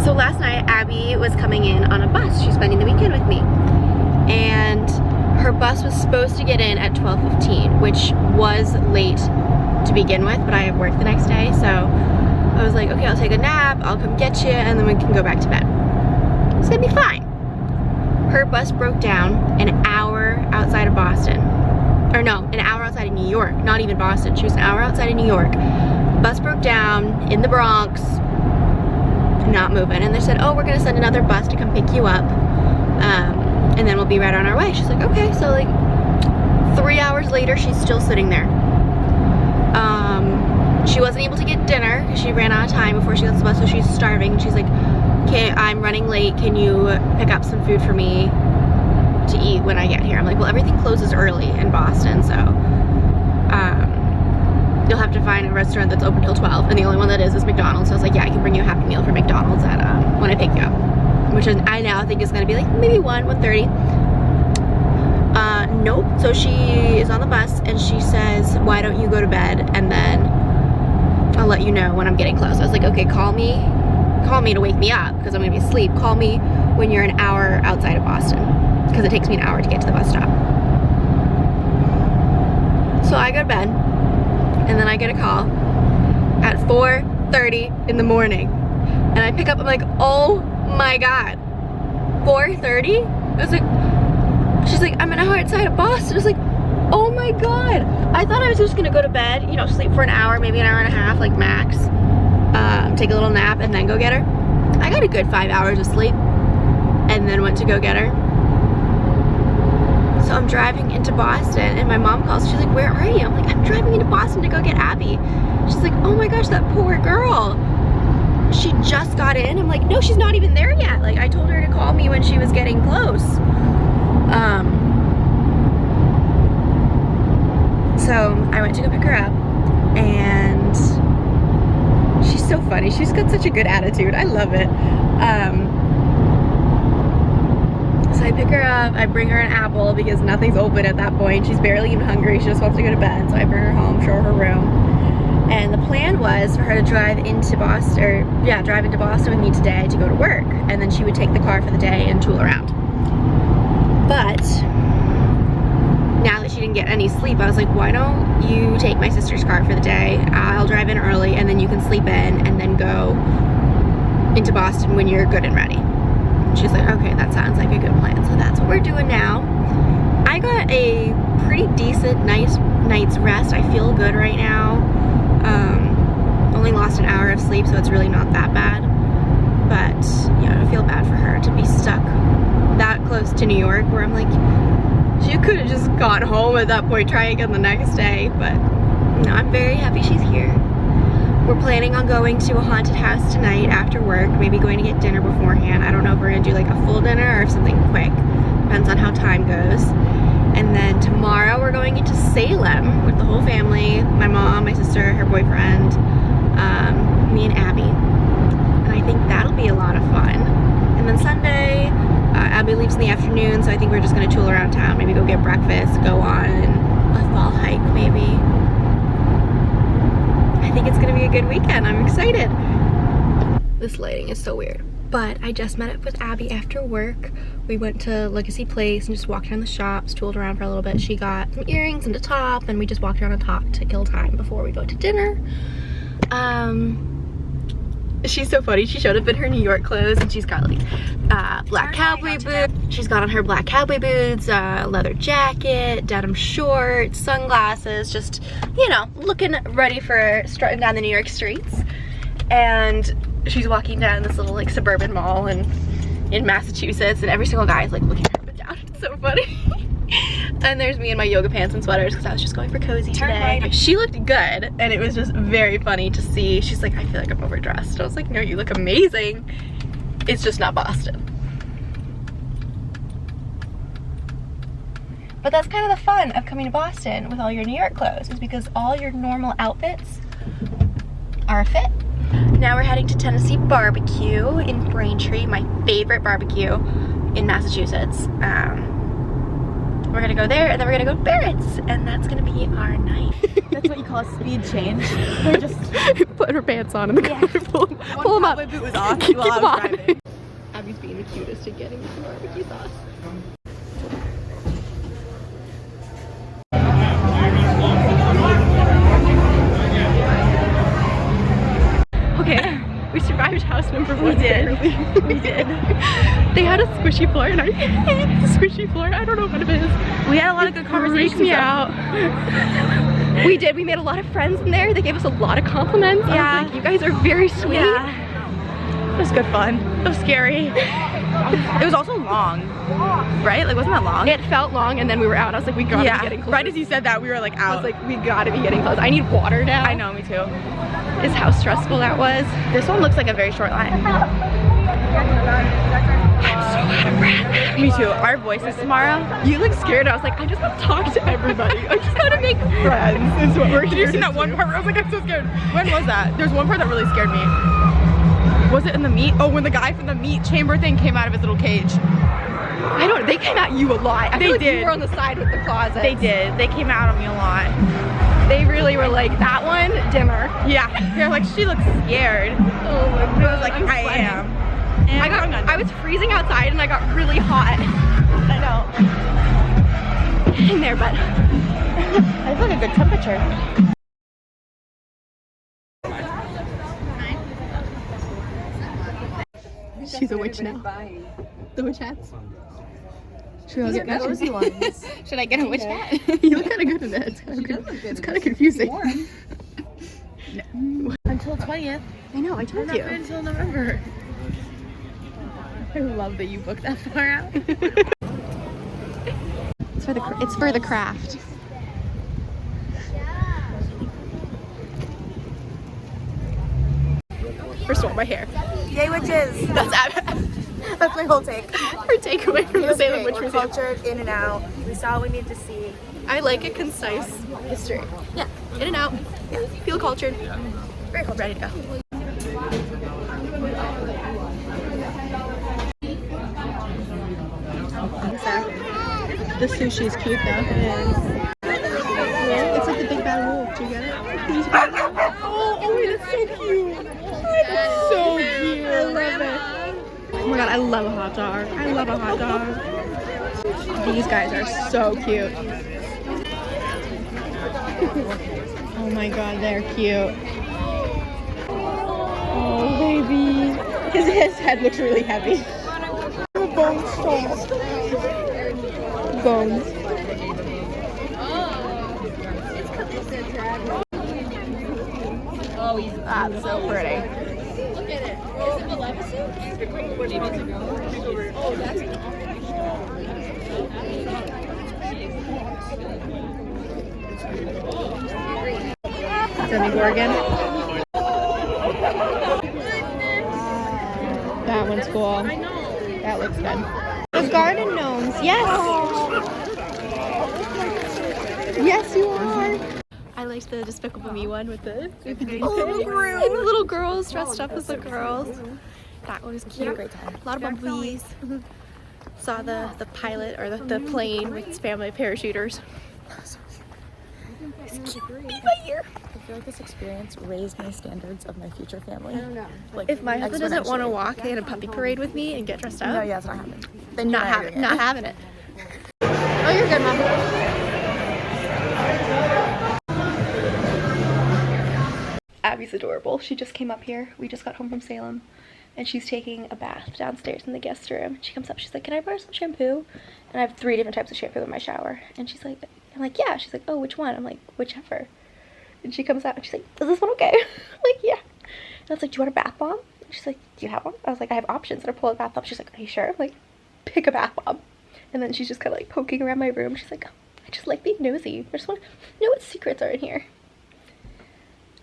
So last night, Abby was coming in on a bus. She's spending the weekend with me. And her bus was supposed to get in at 12:15, which was late to begin with, but I have work the next day, so I was like, okay, I'll take a nap, I'll come get you, and then we can go back to bed. It's gonna be fine. Her bus broke down an hour outside of Boston. Or no, an hour outside of New York, not even Boston. She was an hour outside of New York. Bus broke down in the Bronx, not moving. And they said, oh, we're gonna send another bus to come pick you up, and then we'll be right on our way. She's like, okay. So like 3 hours later, she's still sitting there. She wasn't able to get dinner because she ran out of time before she got to the bus, so she's starving. She's like, okay, I'm running late. Can you pick up some food for me to eat when I get here? I'm like, well, everything closes early in Boston, so you'll have to find a restaurant that's open till 12, and the only one that is McDonald's. So I was like, yeah, I can bring you a Happy Meal for McDonald's at when I pick you up, which is, I now think is gonna be like maybe 1:30. Nope. So she is on the bus and she says, why don't you go to bed and then I'll let you know when I'm getting close. I was like, okay, call me to wake me up because I'm gonna be asleep. Call me when you're an hour outside of Boston because it takes me an hour to get to the bus stop. So I go to bed and then I get a call at 4:30 in the morning and I pick up. I'm like, oh my god, 4:30? I was like, she's like, I'm an hour outside of Boston. I was like, oh my god. I thought I was just gonna go to bed, you know, sleep for an hour, maybe an hour and a half, like max. Take a little nap and then go get her. I got a good 5 hours of sleep and then went to go get her. So I'm driving into Boston and my mom calls. She's like, where are you? I'm like, I'm driving into Boston to go get Abby. She's like, oh my gosh, that poor girl. She just got in. I'm like, no, she's not even there yet. Like, I told her to call me when she was getting close. So I went to go pick her up and she's so funny. She's got such a good attitude. I love it. So I pick her up, I bring her an apple because nothing's open at that point. She's barely even hungry, she just wants to go to bed. So I bring her home, show her her room. And the plan was for her to drive into Boston, or drive into Boston with me today to go to work. And then she would take the car for the day and tool around. But now that she didn't get any sleep, I was like, why don't you take my sister's car for the day? I'll drive in early and then you can sleep in and then go into Boston when you're good and ready. She's like, okay, that sounds like a good plan. So that's what we're doing now. I got a pretty decent night's rest. I feel good right now. Only lost an hour of sleep, so it's really not that bad. But yeah, I feel bad for her to be stuck that close to New York, where I'm like, she could have just gone home at that point, try again the next day. But no, I'm very happy she's here. We're planning on going to a haunted house tonight after work, maybe going to get dinner beforehand. I don't know if we're gonna do like a full dinner or if something quick. Depends on how time goes. And then tomorrow we're going into Salem with the whole family, my mom, my sister, her boyfriend, me and Abby. And I think that'll be a lot of fun. And then Sunday, Abby leaves in the afternoon, so I think we're just gonna tool around town, maybe go get breakfast, go on a fall hike maybe. I think it's gonna be a good weekend. I'm excited. This lighting is so weird. But I just met up with Abby after work. We went to Legacy Place and just walked around the shops, tooled around for a little bit. She got some earrings and a top, and we just walked around and talked to kill time before we go to dinner. She's so funny. She showed up in her New York clothes and she's got like black cowboy boots. She's got on her black cowboy boots, leather jacket, denim shorts, sunglasses, just, you know, looking ready for strutting down the New York streets. And she's walking down this little like suburban mall in Massachusetts, and every single guy is like looking her up and down. It's so funny. And there's me in my yoga pants and sweaters because I was just going for cozy today. Right. She looked good and it was just very funny to see. She's like, I feel like I'm overdressed. I was like, no, you look amazing. It's just not Boston. But that's kind of the fun of coming to Boston with all your New York clothes, is because all your normal outfits are a fit. Now we're heading to Tennessee Barbecue in Braintree, my favorite barbecue in Massachusetts. We're gonna go there, and then we're gonna go to Barrett's, and that's gonna be our night. That's what you call a speed change. We're just put her pants on in the car. Pull them up. My boot was off Keep while I them was on. driving. Abby's being the cutest at getting the barbecue sauce. Okay, we survived house number 1. We did. We did. They had a squishy floor, and I hate the squishy floor. I don't know what it is. We had a lot of good conversations. Freaked me out. We did. We made a lot of friends in there. They gave us a lot of compliments. Yeah. I was like, you guys are very sweet. Yeah. It was good fun. So scary. It was also long, right? Like, wasn't that long? It felt long, and then we were out. I was like, we gotta be getting close. Right as you said that, we were like out. I was like, we gotta be getting close. I need water now. I know, me too. Is how stressful that was. This one looks like a very short line. I'm so out of breath. Me too. Our voices tomorrow. You look scared. I was like, I just want to talk to everybody. I just gotta make friends. Is what we're Did here you see to that one do. part where I was like, I'm so scared? When was that? There's one part that really scared me. Was it in the meat? Oh, when the guy from the meat chamber thing came out of his little cage. I don't. They came at you a lot. I feel like did. You were on the side with the closet. They did. They came out on me a lot. They really were like, that one, dimmer. Yeah. They're like, she looks scared. Oh my god. I was like, I am. And I was freezing outside and I got really hot. I know. In there, but I feel like a good temperature. she's a witch now. The witch hats. Should I get cozy ones. Should I get a witch hat? You look kind of good in it. It's kind of confusing. Until 20th. I know. I told you. Until November. I love that you booked that far out. It's for the craft. First of all, my hair. Yay, witches! That's my whole take. Her takeaway from the Salem Witch Museum. Cultured, in and out. We saw what we needed to see. I like a concise history. Yeah, in and out. Yeah. Feel cultured. Very cultured. Ready to go. The sushi is cute though. It is. It's like the big bad wolf. Do you get it? Oh, that's so cute. That's so cute. I love it. Oh my god, I love a hot dog. I love a hot dog. These guys are so cute. Oh my god, they're cute. Oh baby. His head looks really heavy. A bone stall. Bones. Oh, that's so pretty. Look at it. Is it Maleficent? Oh, that's Demogorgon. That one's cool. That looks good. The garden gnomes. Yes. Yes, you are. I liked the Despicable Me one with the little girls dressed up as the girls. That one was cute. A lot of bumblebees. Saw the pilot or the plane with its family of parachuters. It's cute. Beat my ear. I feel like this experience raised my standards of my future family. I don't know. Like, if my husband doesn't want to walk in a puppy parade with me and get dressed up, no, yeah, it's not happening. Then not having it. Oh, you're good, Mom. Abby's adorable. She just came up here. We just got home from Salem, and she's taking a bath downstairs in the guest room. She comes up. She's like, "Can I borrow some shampoo?" And I have 3 different types of shampoo in my shower. And she's like, "I'm like, yeah." She's like, "Oh, which one?" I'm like, "Whichever." And she comes out and she's like, "Is this one okay?" I'm like, "Yeah." And I was like, "Do you want a bath bomb?" And she's like, "Do you have one?" I was like, "I have options." And I pull a bath bomb. She's like, "Are you sure?" I'm like, "Pick a bath bomb." And then she's just kind of like poking around my room. She's like, "I just like being nosy. I just want to know what secrets are in here."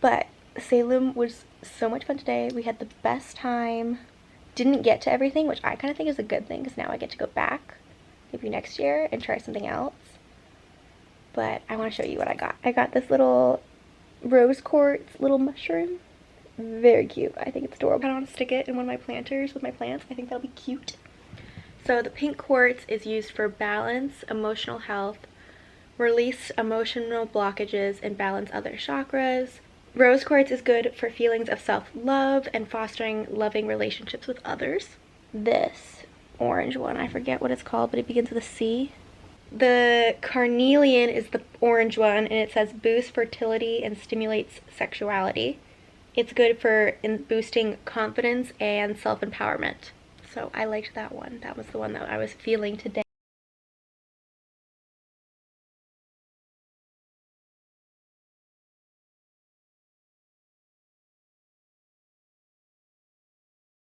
But Salem was so much fun today. We had the best time. Didn't get to everything, which I kind of think is a good thing because now I get to go back maybe next year and try something else. But I want to show you what I got. I got this little rose quartz little mushroom. Very cute. I think it's adorable. I want to stick it in one of my planters with my plants. I think that'll be cute. So the pink quartz is used for balance, emotional health, release emotional blockages, and balance other chakras. Rose quartz is good for feelings of self-love and fostering loving relationships with others. This orange one, I forget what it's called, but it begins with a C. The carnelian is the orange one, and it says boost fertility and stimulates sexuality. It's good for boosting confidence and self-empowerment. So I liked that one. That was the one that I was feeling today.